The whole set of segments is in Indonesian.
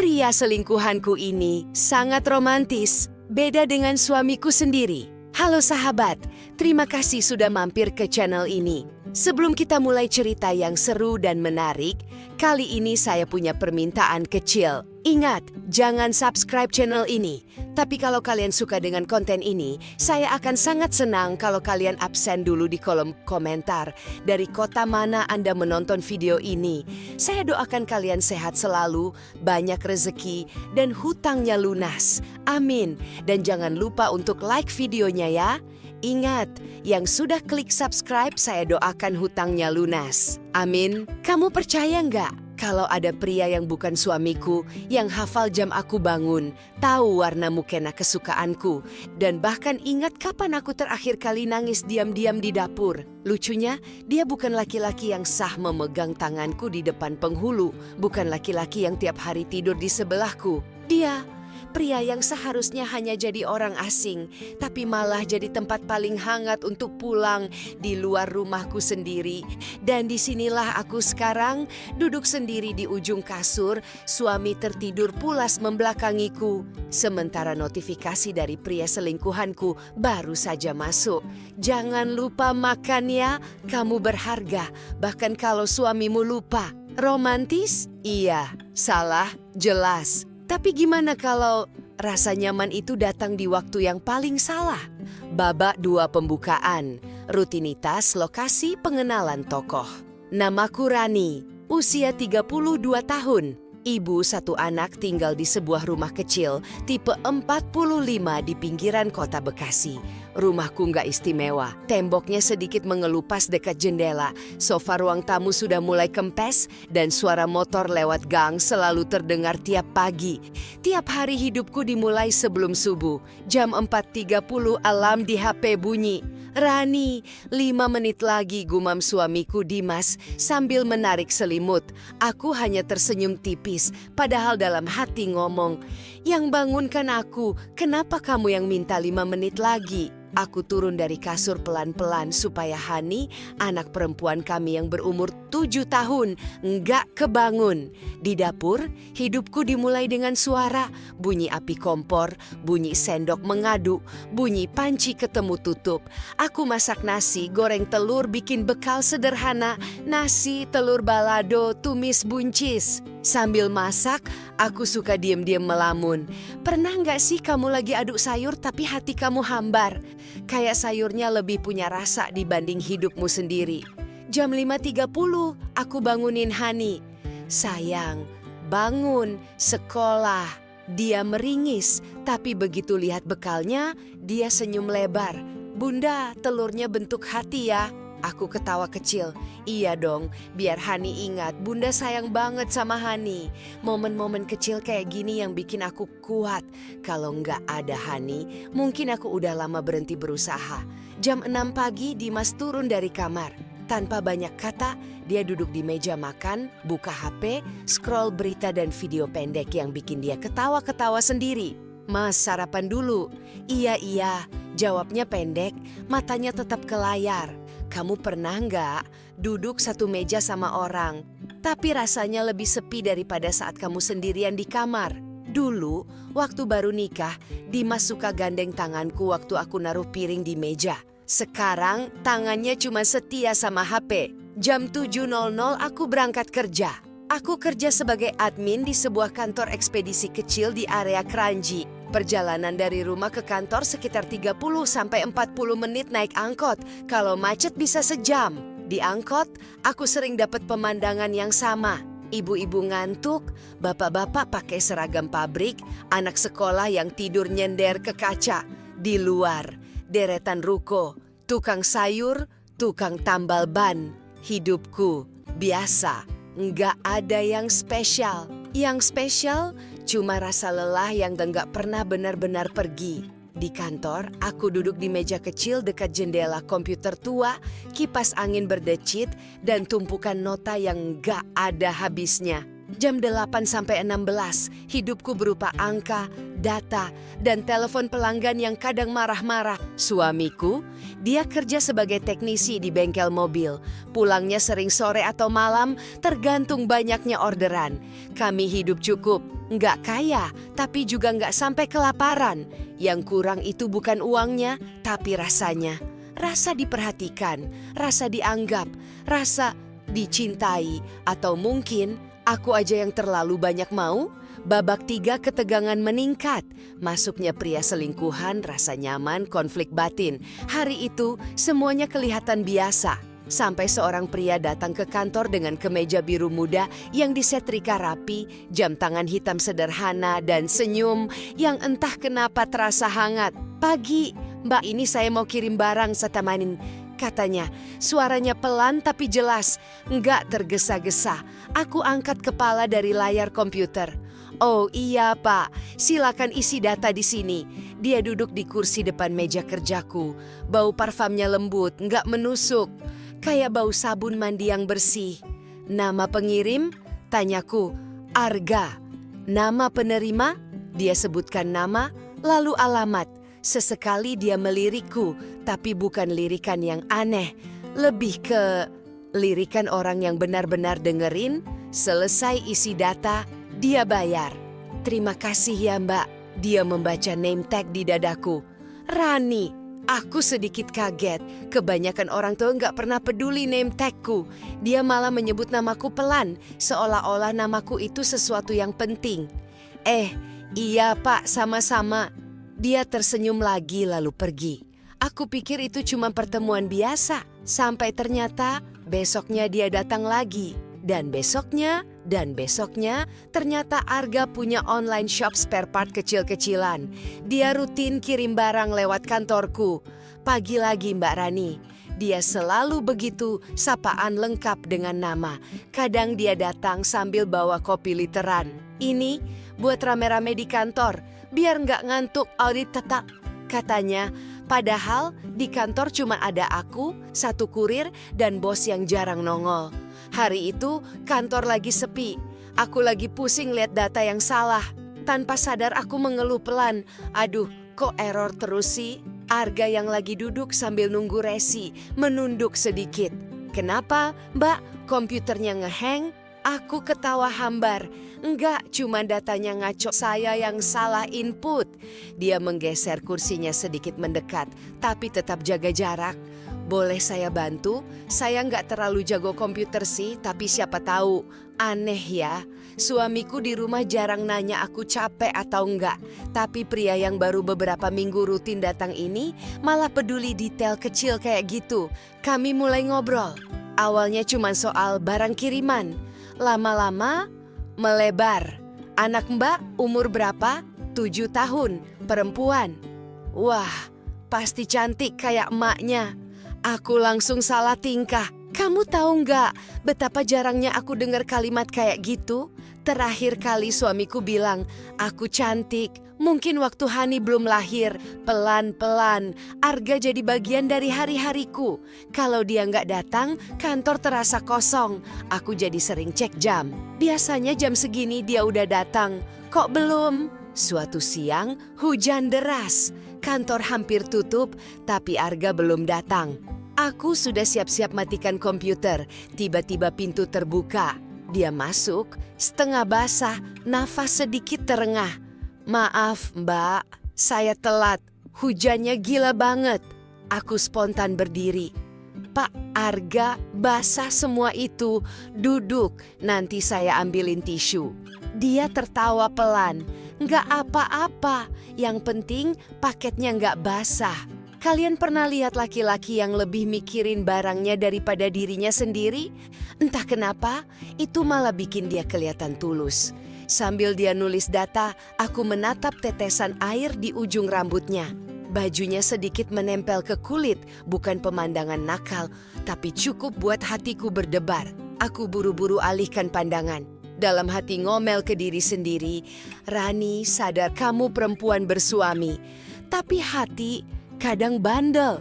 Pria selingkuhanku ini sangat romantis, beda dengan suamiku sendiri. Halo sahabat, terima kasih sudah mampir ke channel ini. Sebelum kita mulai cerita yang seru dan menarik, kali ini saya punya permintaan kecil. Ingat, jangan subscribe channel ini. Tapi kalau kalian suka dengan konten ini, saya akan sangat senang kalau kalian absen dulu di kolom komentar dari kota mana Anda menonton video ini. Saya doakan kalian sehat selalu, banyak rezeki, dan hutangnya lunas. Amin. Dan jangan lupa untuk like videonya ya. Ingat, yang sudah klik subscribe saya doakan hutangnya lunas. Amin. Kamu percaya nggak kalau ada pria yang bukan suamiku yang hafal jam aku bangun, tahu warna mukena kesukaanku, dan bahkan ingat kapan aku terakhir kali nangis diam-diam di dapur? Lucunya, dia bukan laki-laki yang sah memegang tanganku di depan penghulu, bukan laki-laki yang tiap hari tidur di sebelahku. Dia pria yang seharusnya hanya jadi orang asing, tapi malah jadi tempat paling hangat untuk pulang di luar rumahku sendiri. Dan disinilah aku sekarang, duduk sendiri di ujung kasur, suami tertidur pulas membelakangiku. Sementara notifikasi dari pria selingkuhanku baru saja masuk. Jangan lupa makan ya, kamu berharga, bahkan kalau suamimu lupa. Romantis? Iya, salah, jelas. Tapi gimana kalau rasa nyaman itu datang di waktu yang paling salah? Babak 2 pembukaan, rutinitas lokasi pengenalan tokoh. Namaku Rani, usia 32 tahun. Ibu satu anak tinggal di sebuah rumah kecil tipe 45 di pinggiran kota Bekasi. Rumahku nggak istimewa, temboknya sedikit mengelupas dekat jendela, sofa ruang tamu sudah mulai kempes, dan suara motor lewat gang selalu terdengar tiap pagi. Tiap hari hidupku dimulai sebelum subuh, jam 4.30 alarm di HP bunyi. Rani, 5 menit lagi, gumam suamiku Dimas sambil menarik selimut. Aku hanya tersenyum tipis, padahal dalam hati ngomong, yang bangunkan aku, kenapa kamu yang minta 5 menit lagi? Aku turun dari kasur pelan-pelan supaya Hani, anak perempuan kami yang berumur 7 tahun, nggak kebangun. Di dapur, hidupku dimulai dengan suara, bunyi api kompor, bunyi sendok mengaduk, bunyi panci ketemu tutup. Aku masak nasi, goreng telur, bikin bekal sederhana, nasi, telur balado, tumis buncis. Sambil masak, aku suka diam-diam melamun. Pernah nggak sih kamu lagi aduk sayur tapi hati kamu hambar? Kayak sayurnya lebih punya rasa dibanding hidupmu sendiri. Jam 5.30, aku bangunin Hani. Sayang, bangun, sekolah. Dia meringis, tapi begitu lihat bekalnya, dia senyum lebar. Bunda, telurnya bentuk hati ya. Aku ketawa kecil. Iya dong, biar Hani ingat Bunda sayang banget sama Hani. Momen-momen kecil kayak gini yang bikin aku kuat. Kalau nggak ada Hani, mungkin aku udah lama berhenti berusaha. Jam 6 pagi Dimas turun dari kamar. Tanpa banyak kata, dia duduk di meja makan, buka HP, scroll berita dan video pendek yang bikin dia ketawa-ketawa sendiri. Mas, sarapan dulu. Iya, jawabnya pendek, matanya tetap ke layar. Kamu pernah nggak duduk satu meja sama orang, tapi rasanya lebih sepi daripada saat kamu sendirian di kamar? Dulu, waktu baru nikah, Dimas suka gandeng tanganku waktu aku naruh piring di meja. Sekarang, tangannya cuma setia sama HP. Jam 7.00 aku berangkat kerja. Aku kerja sebagai admin di sebuah kantor ekspedisi kecil di area Kranji. Perjalanan dari rumah ke kantor sekitar 30-40 menit naik angkot. Kalau macet bisa sejam. Di angkot, aku sering dapat pemandangan yang sama. Ibu-ibu ngantuk, bapak-bapak pakai seragam pabrik, anak sekolah yang tidur nyender ke kaca. Di luar, deretan ruko, tukang sayur, tukang tambal ban. Hidupku biasa, nggak ada yang spesial. Yang spesial cuma rasa lelah yang nggak pernah benar-benar pergi. Di kantor, aku duduk di meja kecil dekat jendela komputer tua, kipas angin berdecit, dan tumpukan nota yang nggak ada habisnya. Jam 8 sampai 16, hidupku berupa angka, data, dan telepon pelanggan yang kadang marah-marah. Suamiku, dia kerja sebagai teknisi di bengkel mobil. Pulangnya sering sore atau malam, tergantung banyaknya orderan. Kami hidup cukup, nggak kaya, tapi juga nggak sampai kelaparan. Yang kurang itu bukan uangnya, tapi rasanya. Rasa diperhatikan, rasa dianggap, rasa dicintai, atau mungkin aku aja yang terlalu banyak mau. Babak 3 ketegangan meningkat. Masuknya pria selingkuhan, rasa nyaman, konflik batin. Hari itu semuanya kelihatan biasa. Sampai seorang pria datang ke kantor dengan kemeja biru muda yang disetrika rapi, jam tangan hitam sederhana, dan senyum yang entah kenapa terasa hangat. "Pagi, Mbak, ini saya mau kirim barang setemanin," katanya. Suaranya pelan tapi jelas, nggak tergesa-gesa. Aku angkat kepala dari layar komputer. "Oh iya Pak, silakan isi data di sini." Dia duduk di kursi depan meja kerjaku. Bau parfumnya lembut, nggak menusuk. Kayak bau sabun mandi yang bersih. "Nama pengirim?" tanyaku. "Arga." "Nama penerima?" Dia sebutkan nama, lalu alamat. Sesekali dia melirikku, tapi bukan lirikan yang aneh. Lebih ke lirikan orang yang benar-benar dengerin. Selesai isi data, dia bayar. "Terima kasih ya Mbak." Dia membaca name tag di dadaku. "Rani." Aku sedikit kaget. Kebanyakan orang tua nggak pernah peduli name tagku. Dia malah menyebut namaku pelan, seolah-olah namaku itu sesuatu yang penting. Iya Pak, sama-sama." Dia tersenyum lagi lalu pergi. Aku pikir itu cuma pertemuan biasa. Sampai ternyata besoknya dia datang lagi. Dan besoknya, ternyata Arga punya online shop spare part kecil-kecilan. Dia rutin kirim barang lewat kantorku. "Pagi lagi Mbak Rani." Dia selalu begitu, sapaan lengkap dengan nama. Kadang dia datang sambil bawa kopi literan. "Ini buat rame-rame di kantor, biar nggak ngantuk audit tetap," katanya. Padahal di kantor cuma ada aku, satu kurir, dan bos yang jarang nongol. Hari itu kantor lagi sepi. Aku lagi pusing lihat data yang salah. Tanpa sadar aku mengeluh pelan. "Aduh, kok error terus sih?" Arga yang lagi duduk sambil nunggu resi menunduk sedikit. "Kenapa, Mbak? Komputernya ngehang?" Aku ketawa hambar. "Enggak, cuma datanya ngaco, saya yang salah input." Dia menggeser kursinya sedikit mendekat, tapi tetap jaga jarak. "Boleh saya bantu? Saya nggak terlalu jago komputer sih, tapi siapa tahu." Aneh ya, suamiku di rumah jarang nanya aku capek atau enggak. Tapi pria yang baru beberapa minggu rutin datang ini malah peduli detail kecil kayak gitu. Kami mulai ngobrol. Awalnya cuma soal barang kiriman. Lama-lama melebar. "Anak Mbak umur berapa?" 7 tahun, perempuan." "Wah, pasti cantik kayak emaknya." Aku langsung salah tingkah. Kamu tahu nggak betapa jarangnya aku dengar kalimat kayak gitu? Terakhir kali suamiku bilang, "Aku cantik." Mungkin waktu Hani belum lahir. Pelan-pelan, Arga jadi bagian dari hari-hariku. Kalau dia nggak datang, kantor terasa kosong. Aku jadi sering cek jam. Biasanya jam segini dia udah datang. Kok belum? Suatu siang, hujan deras. Kantor hampir tutup, tapi Arga belum datang. Aku sudah siap-siap matikan komputer. Tiba-tiba pintu terbuka. Dia masuk, setengah basah, nafas sedikit terengah. "Maaf, Mbak, saya telat. Hujannya gila banget." Aku spontan berdiri. "Pak, Arga, basah semua itu. Duduk, nanti saya ambilin tisu." Dia tertawa pelan. "Nggak apa-apa, yang penting paketnya nggak basah." Kalian pernah lihat laki-laki yang lebih mikirin barangnya daripada dirinya sendiri? Entah kenapa, itu malah bikin dia kelihatan tulus. Sambil dia nulis data, aku menatap tetesan air di ujung rambutnya. Bajunya sedikit menempel ke kulit, bukan pemandangan nakal, tapi cukup buat hatiku berdebar. Aku buru-buru alihkan pandangan. Dalam hati ngomel ke diri sendiri, "Rani, sadar kamu perempuan bersuami." Tapi hati kadang bandel.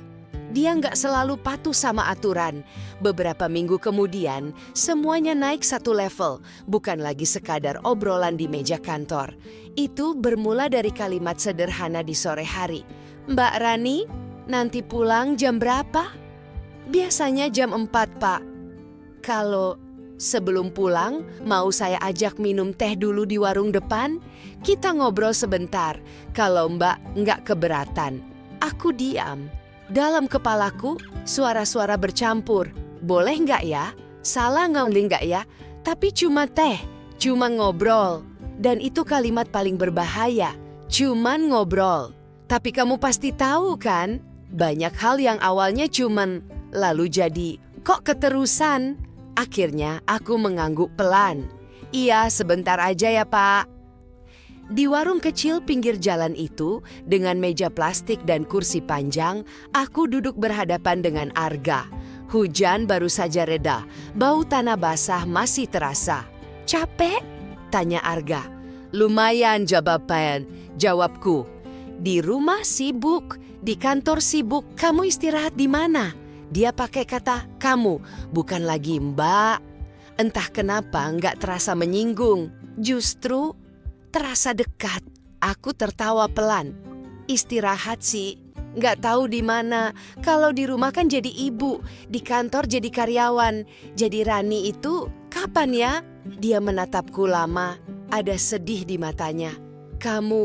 Dia nggak selalu patuh sama aturan. Beberapa minggu kemudian, semuanya naik satu level, bukan lagi sekadar obrolan di meja kantor. Itu bermula dari kalimat sederhana di sore hari. "Mbak Rani, nanti pulang jam berapa?" "Biasanya jam 4, Pak." "Kalau sebelum pulang, mau saya ajak minum teh dulu di warung depan? Kita ngobrol sebentar, kalau Mbak nggak keberatan." Aku diam. Dalam kepalaku, suara-suara bercampur. Boleh nggak ya? Salah nggak ya? Tapi cuma teh, cuma ngobrol. Dan itu kalimat paling berbahaya, cuman ngobrol. Tapi kamu pasti tahu kan, banyak hal yang awalnya cuman, lalu jadi, kok keterusan? Akhirnya aku mengangguk pelan. "Iya, sebentar aja ya, Pak." Di warung kecil pinggir jalan itu, dengan meja plastik dan kursi panjang, aku duduk berhadapan dengan Arga. Hujan baru saja reda, bau tanah basah masih terasa. "Capek?" tanya Arga. "Lumayan, jawabku. "Di rumah sibuk, di kantor sibuk, kamu istirahat di mana?" Dia pakai kata "kamu", bukan lagi "Mbak". Entah kenapa nggak terasa menyinggung, justru terasa dekat. Aku tertawa pelan. "Istirahat sih, nggak tahu di mana. Kalau di rumah kan jadi ibu, di kantor jadi karyawan. Jadi Rani itu kapan ya?" Dia menatapku lama, ada sedih di matanya. "Kamu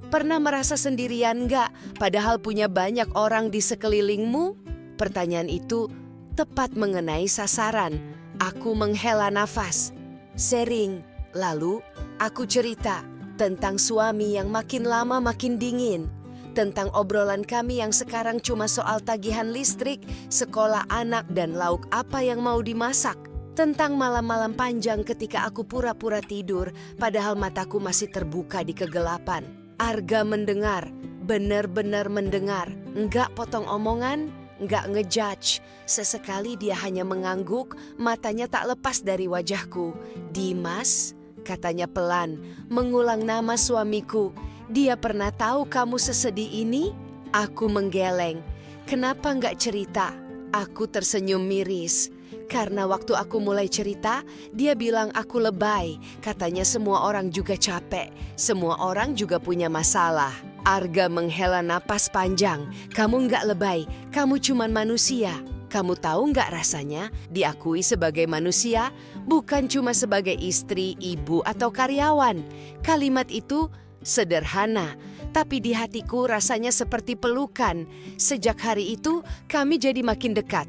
pernah merasa sendirian nggak, padahal punya banyak orang di sekelilingmu?" Pertanyaan itu tepat mengenai sasaran. Aku menghela nafas. "Sering." Lalu aku cerita tentang suami yang makin lama makin dingin, tentang obrolan kami yang sekarang cuma soal tagihan listrik, sekolah anak, dan lauk apa yang mau dimasak, tentang malam-malam panjang ketika aku pura-pura tidur padahal mataku masih terbuka di kegelapan. Arga mendengar, benar-benar mendengar, nggak potong omongan, nggak ngejudge. Sesekali dia hanya mengangguk, matanya tak lepas dari wajahku. "Dimas," katanya pelan, mengulang nama suamiku. "Dia pernah tahu kamu sesedih ini?" Aku menggeleng. "Kenapa nggak cerita?" Aku tersenyum miris. Karena waktu aku mulai cerita, dia bilang aku lebay. Katanya semua orang juga capek, semua orang juga punya masalah. Arga menghela napas panjang. "Kamu nggak lebay, kamu cuman manusia. Kamu tahu nggak rasanya diakui sebagai manusia, bukan cuma sebagai istri, ibu, atau karyawan." Kalimat itu sederhana, tapi di hatiku rasanya seperti pelukan. Sejak hari itu, kami jadi makin dekat.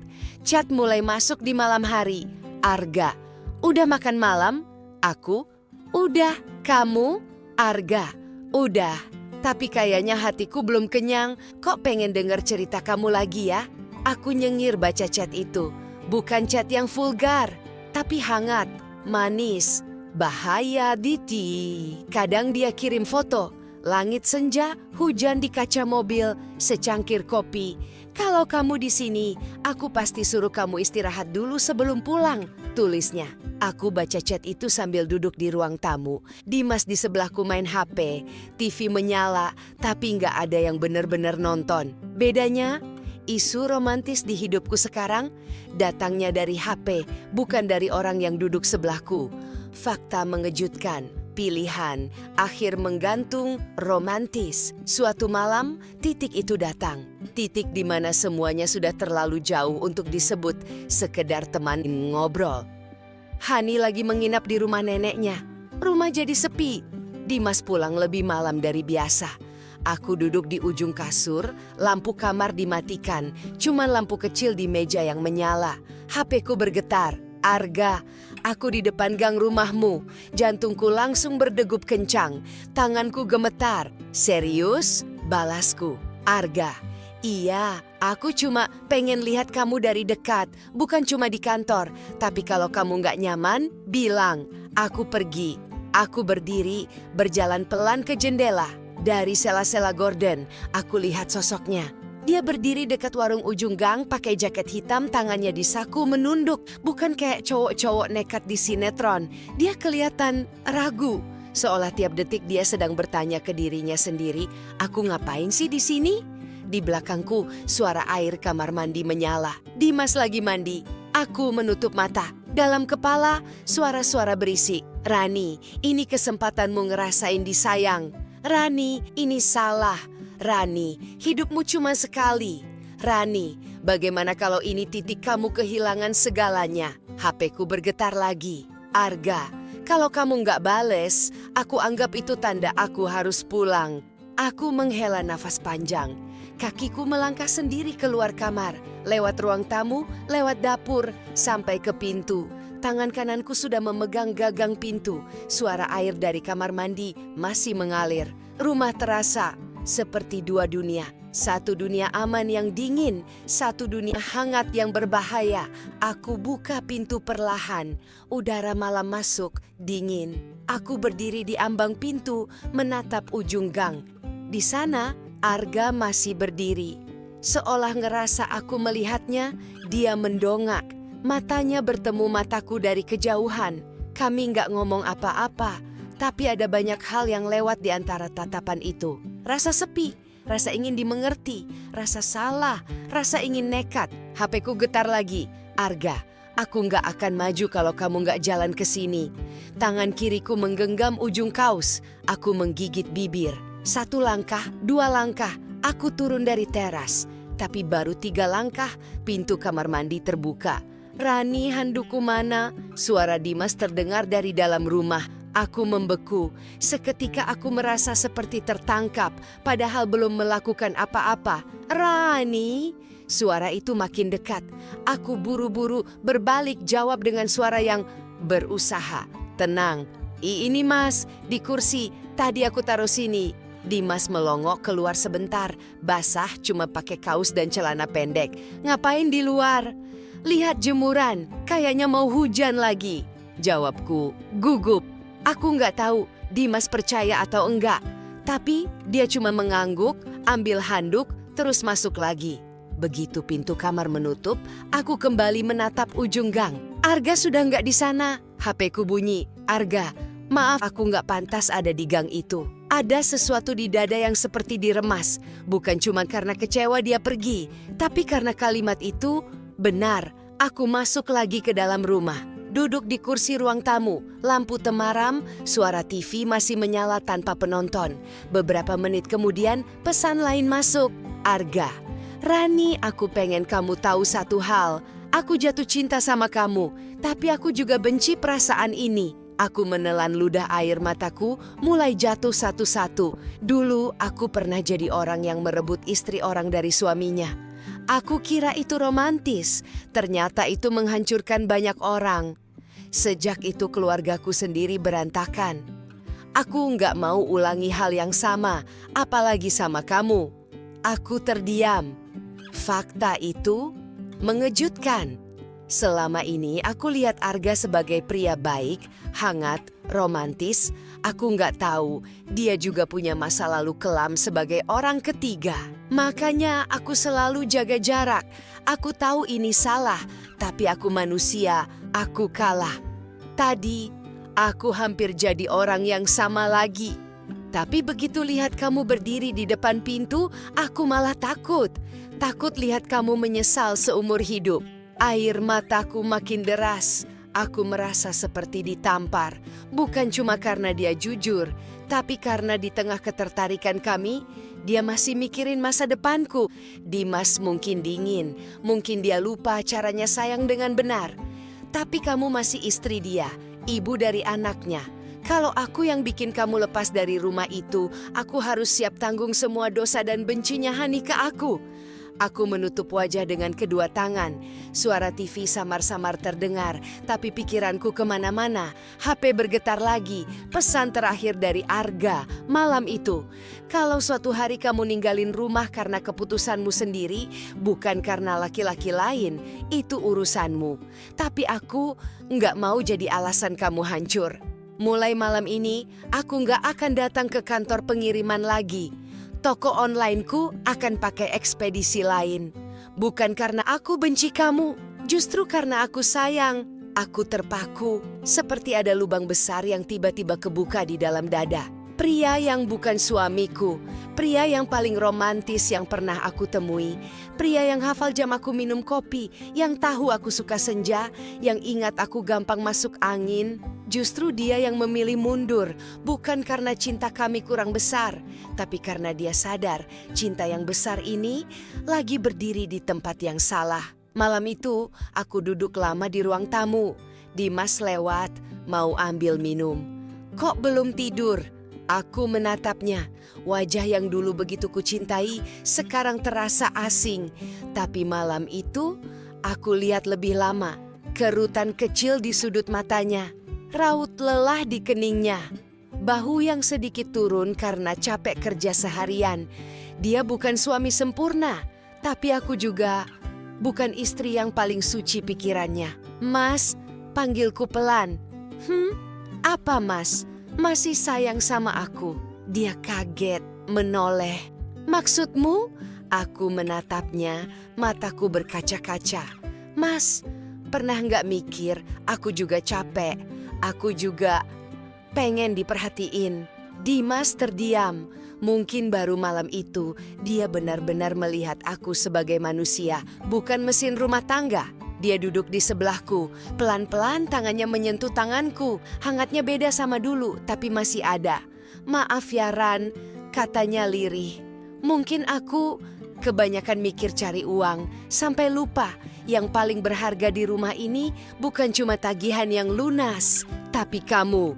Chat mulai masuk di malam hari. Arga, "Udah makan malam?" Aku, "Udah." "Kamu?" Arga, "Udah. Tapi kayaknya hatiku belum kenyang. Kok pengen denger cerita kamu lagi ya?" Aku nyengir baca chat itu. Bukan chat yang vulgar, tapi hangat, manis. "Bahaya, Diti." Kadang dia kirim foto, langit senja, hujan di kaca mobil, secangkir kopi. "Kalau kamu di sini, aku pasti suruh kamu istirahat dulu sebelum pulang," tulisnya. Aku baca chat itu sambil duduk di ruang tamu. Dimas di sebelahku main HP, TV menyala, tapi nggak ada yang benar-benar nonton. Bedanya, isu romantis di hidupku sekarang datangnya dari HP, bukan dari orang yang duduk sebelahku. Fakta mengejutkan, pilihan, akhir menggantung, romantis. Suatu malam, titik itu datang. Titik di mana semuanya sudah terlalu jauh untuk disebut sekedar teman ngobrol. Hani lagi menginap di rumah neneknya. Rumah jadi sepi. Dimas pulang lebih malam dari biasa. Aku duduk di ujung kasur, lampu kamar dimatikan, cuma lampu kecil di meja yang menyala. HP-ku bergetar. "Arga, aku di depan gang rumahmu." Jantungku langsung berdegup kencang, tanganku gemetar. "Serius?" balasku. "Arga, iya, aku cuma pengen lihat kamu dari dekat, bukan cuma di kantor. Tapi kalau kamu nggak nyaman, bilang." Aku pergi. Aku berdiri, berjalan pelan ke jendela. Dari sela-sela gorden, aku lihat sosoknya. Dia berdiri dekat warung ujung gang, pakai jaket hitam, tangannya di saku, menunduk. Bukan kayak cowok-cowok nekat di sinetron. Dia kelihatan ragu, seolah tiap detik dia sedang bertanya ke dirinya sendiri, "Aku ngapain sih di sini?" Di belakangku, suara air kamar mandi menyala. Dimas lagi mandi. Aku menutup mata. Dalam kepala, suara-suara berisik. Rani, ini kesempatanmu ngerasain disayang. Rani, ini salah. Rani, hidupmu cuma sekali. Rani, bagaimana kalau ini titik kamu kehilangan segalanya? HP-ku bergetar lagi. Arga, kalau kamu nggak bales, aku anggap itu tanda aku harus pulang. Aku menghela nafas panjang. Kakiku melangkah sendiri keluar kamar, lewat ruang tamu, lewat dapur, sampai ke pintu. Tangan kananku sudah memegang gagang pintu. Suara air dari kamar mandi masih mengalir. Rumah terasa seperti dua dunia. Satu dunia aman yang dingin, satu dunia hangat yang berbahaya. Aku buka pintu perlahan. Udara malam masuk, dingin. Aku berdiri di ambang pintu, menatap ujung gang. Di sana, Arga masih berdiri. Seolah ngerasa aku melihatnya, dia mendongak. Matanya bertemu mataku dari kejauhan. Kami nggak ngomong apa-apa, tapi ada banyak hal yang lewat di antara tatapan itu. Rasa sepi, rasa ingin dimengerti, rasa salah, rasa ingin nekat. HP-ku getar lagi. Arga, aku nggak akan maju kalau kamu nggak jalan ke sini. Tangan kiriku menggenggam ujung kaos. Aku menggigit bibir. 1 langkah, 2 langkah, aku turun dari teras. Tapi baru 3 langkah, pintu kamar mandi terbuka. Rani, handukku mana? Suara Dimas terdengar dari dalam rumah. Aku membeku. Seketika aku merasa seperti tertangkap, padahal belum melakukan apa-apa. Rani? Suara itu makin dekat. Aku buru-buru berbalik jawab dengan suara yang berusaha. Tenang. Ini mas, di kursi. Tadi aku taruh sini. Dimas melongok keluar sebentar, basah cuma pakai kaos dan celana pendek. Ngapain di luar? Lihat jemuran, kayaknya mau hujan lagi. Jawabku, gugup. Aku nggak tahu Dimas percaya atau enggak. Tapi dia cuma mengangguk, ambil handuk, terus masuk lagi. Begitu pintu kamar menutup, aku kembali menatap ujung gang. Arga sudah nggak di sana. HP-ku bunyi. Arga, maaf aku nggak pantas ada di gang itu. Ada sesuatu di dada yang seperti diremas. Bukan cuma karena kecewa dia pergi, tapi karena kalimat itu benar. Aku masuk lagi ke dalam rumah. Duduk di kursi ruang tamu, lampu temaram, suara TV masih menyala tanpa penonton. Beberapa menit kemudian, pesan lain masuk. Arga, Rani, aku pengen kamu tahu satu hal. Aku jatuh cinta sama kamu, tapi aku juga benci perasaan ini. Aku menelan ludah air mataku mulai jatuh satu-satu. Dulu aku pernah jadi orang yang merebut istri orang dari suaminya. Aku kira itu romantis, ternyata itu menghancurkan banyak orang. Sejak itu keluargaku sendiri berantakan. Aku nggak mau ulangi hal yang sama, apalagi sama kamu. Aku terdiam. Fakta itu mengejutkan. Selama ini aku lihat Arga sebagai pria baik, hangat, romantis. Aku nggak tahu dia juga punya masa lalu kelam sebagai orang ketiga. Makanya aku selalu jaga jarak. Aku tahu ini salah, tapi aku manusia, aku kalah. Tadi aku hampir jadi orang yang sama lagi. Tapi begitu lihat kamu berdiri di depan pintu, aku malah takut. Takut lihat kamu menyesal seumur hidup. Air mataku makin deras. Aku merasa seperti ditampar. Bukan cuma karena dia jujur, tapi karena di tengah ketertarikan kami, dia masih mikirin masa depanku. Dimas mungkin dingin, mungkin dia lupa caranya sayang dengan benar. Tapi kamu masih istri dia, ibu dari anaknya. Kalau aku yang bikin kamu lepas dari rumah itu, aku harus siap tanggung semua dosa dan bencinya Hani ke aku. Aku menutup wajah dengan kedua tangan. Suara TV samar-samar terdengar, tapi pikiranku kemana-mana. HP bergetar lagi, pesan terakhir dari Arga malam itu. Kalau suatu hari kamu ninggalin rumah karena keputusanmu sendiri, bukan karena laki-laki lain, itu urusanmu. Tapi aku nggak mau jadi alasan kamu hancur. Mulai malam ini, aku nggak akan datang ke kantor pengiriman lagi. Toko onlineku akan pakai ekspedisi lain. Bukan karena aku benci kamu, justru karena aku sayang. Aku terpaku, seperti ada lubang besar yang tiba-tiba kebuka di dalam dada. Pria yang bukan suamiku, pria yang paling romantis yang pernah aku temui, pria yang hafal jam aku minum kopi, yang tahu aku suka senja, yang ingat aku gampang masuk angin. Justru dia yang memilih mundur, bukan karena cinta kami kurang besar, tapi karena dia sadar cinta yang besar ini lagi berdiri di tempat yang salah. Malam itu, aku duduk lama di ruang tamu. Dimas lewat, mau ambil minum. Kok belum tidur? Aku menatapnya. Wajah yang dulu begitu kucintai sekarang terasa asing. Tapi malam itu aku lihat lebih lama. Kerutan kecil di sudut matanya. Raut lelah di keningnya. Bahu yang sedikit turun karena capek kerja seharian. Dia bukan suami sempurna. Tapi aku juga bukan istri yang paling suci pikirannya. Mas, panggilku pelan. Apa mas? Masih sayang sama aku? Dia kaget, menoleh. Maksudmu? Aku menatapnya, mataku berkaca-kaca. Mas, pernah nggak mikir aku juga capek? Aku juga pengen diperhatiin. Dimas terdiam. Mungkin baru malam itu dia benar-benar melihat aku sebagai manusia, bukan mesin rumah tangga. Dia duduk di sebelahku, pelan-pelan tangannya menyentuh tanganku. Hangatnya beda sama dulu, tapi masih ada. Maaf ya Ran, katanya lirih. Mungkin aku kebanyakan mikir cari uang, sampai lupa yang paling berharga di rumah ini bukan cuma tagihan yang lunas, tapi kamu.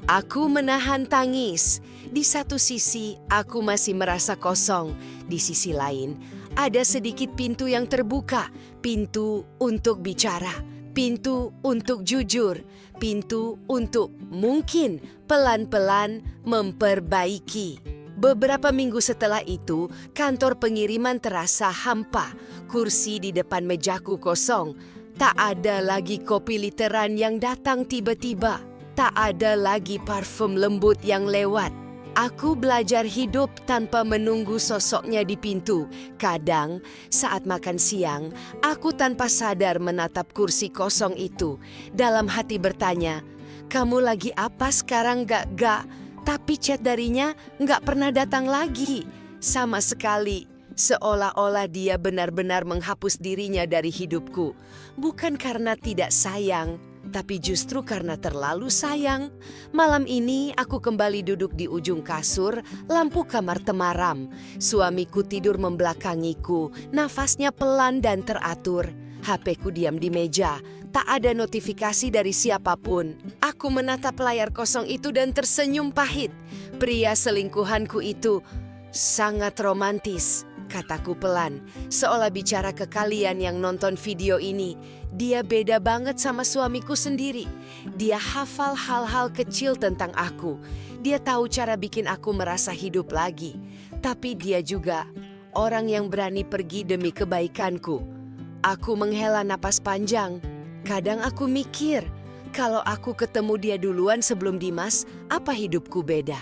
Aku menahan tangis. Di satu sisi, aku masih merasa kosong. Di sisi lain, ada sedikit pintu yang terbuka. Pintu untuk bicara, pintu untuk jujur, pintu untuk mungkin pelan-pelan memperbaiki. Beberapa minggu setelah itu, kantor pengiriman terasa hampa. Kursi di depan mejaku kosong. Tak ada lagi kopi literan yang datang tiba-tiba. Tak ada lagi parfum lembut yang lewat. Aku belajar hidup tanpa menunggu sosoknya di pintu. Kadang saat makan siang, aku tanpa sadar menatap kursi kosong itu. Dalam hati bertanya, kamu lagi apa sekarang gak? Tapi chat darinya gak pernah datang lagi. Sama sekali. Seolah-olah dia benar-benar menghapus dirinya dari hidupku. Bukan karena tidak sayang, tapi justru karena terlalu sayang. Malam ini aku kembali duduk di ujung kasur, lampu kamar temaram. Suamiku tidur membelakangiku, nafasnya pelan dan teratur. HP-ku diam di meja, tak ada notifikasi dari siapapun. Aku menatap layar kosong itu dan tersenyum pahit. Pria selingkuhanku itu sangat romantis, kataku pelan, seolah bicara ke kalian yang nonton video ini. Dia beda banget sama suamiku sendiri. Dia hafal hal-hal kecil tentang aku. Dia tahu cara bikin aku merasa hidup lagi. Tapi dia juga orang yang berani pergi demi kebaikanku. Aku menghela napas panjang. Kadang aku mikir, kalau aku ketemu dia duluan sebelum Dimas, apa hidupku beda?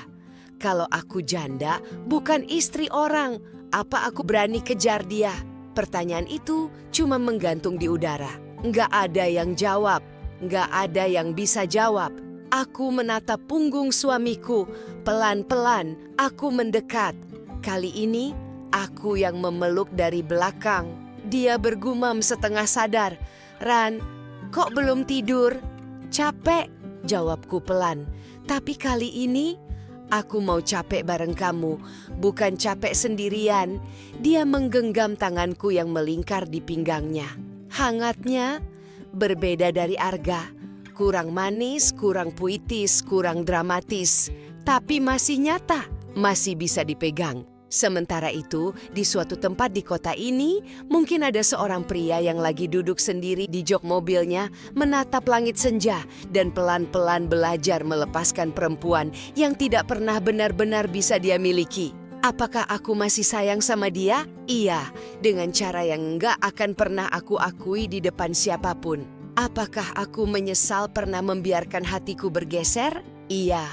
Kalau aku janda, bukan istri orang, apa aku berani kejar dia? Pertanyaan itu cuma menggantung di udara. Nggak ada yang jawab, nggak ada yang bisa jawab. Aku menatap punggung suamiku, pelan-pelan aku mendekat. Kali ini aku yang memeluk dari belakang. Dia bergumam setengah sadar, Ran, kok belum tidur? Capek, jawabku pelan. Tapi kali ini aku mau capek bareng kamu, bukan capek sendirian. Dia menggenggam tanganku yang melingkar di pinggangnya. Hangatnya berbeda dari Arga. Kurang manis, kurang puitis, kurang dramatis. Tapi masih nyata, masih bisa dipegang. Sementara itu, di suatu tempat di kota ini, mungkin ada seorang pria yang lagi duduk sendiri di jok mobilnya, menatap langit senja, dan pelan-pelan belajar melepaskan perempuan yang tidak pernah benar-benar bisa dia miliki. Apakah aku masih sayang sama dia? Iya, dengan cara yang enggak akan pernah aku akui di depan siapapun. Apakah aku menyesal pernah membiarkan hatiku bergeser? Iya,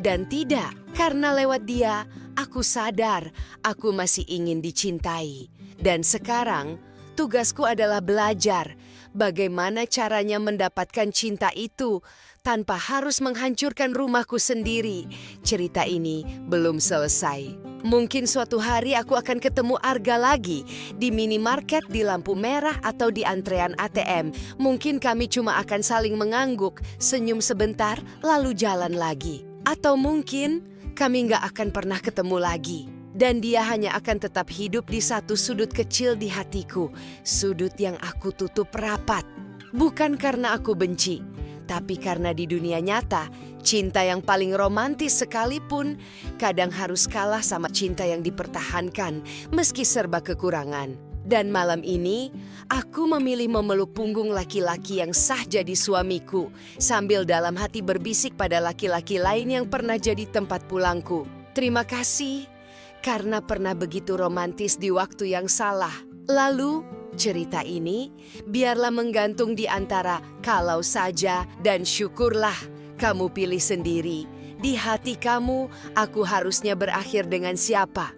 dan tidak. Karena lewat dia, aku sadar aku masih ingin dicintai. Dan sekarang, tugasku adalah belajar bagaimana caranya mendapatkan cinta itu tanpa harus menghancurkan rumahku sendiri. Cerita ini belum selesai. Mungkin suatu hari aku akan ketemu Arga lagi di minimarket, di lampu merah, atau di antrean ATM. Mungkin kami cuma akan saling mengangguk, senyum sebentar, lalu jalan lagi. Atau mungkin kami nggak akan pernah ketemu lagi. Dan dia hanya akan tetap hidup di satu sudut kecil di hatiku, sudut yang aku tutup rapat. Bukan karena aku benci, tapi karena di dunia nyata, cinta yang paling romantis sekalipun kadang harus kalah sama cinta yang dipertahankan meski serba kekurangan. Dan malam ini, aku memilih memeluk punggung laki-laki yang sah jadi suamiku, sambil dalam hati berbisik pada laki-laki lain yang pernah jadi tempat pulangku. Terima kasih, karena pernah begitu romantis di waktu yang salah. Lalu, cerita ini biarlah menggantung di antara kalau saja dan syukurlah. Kamu pilih sendiri. Di hati kamu, aku harusnya berakhir dengan siapa?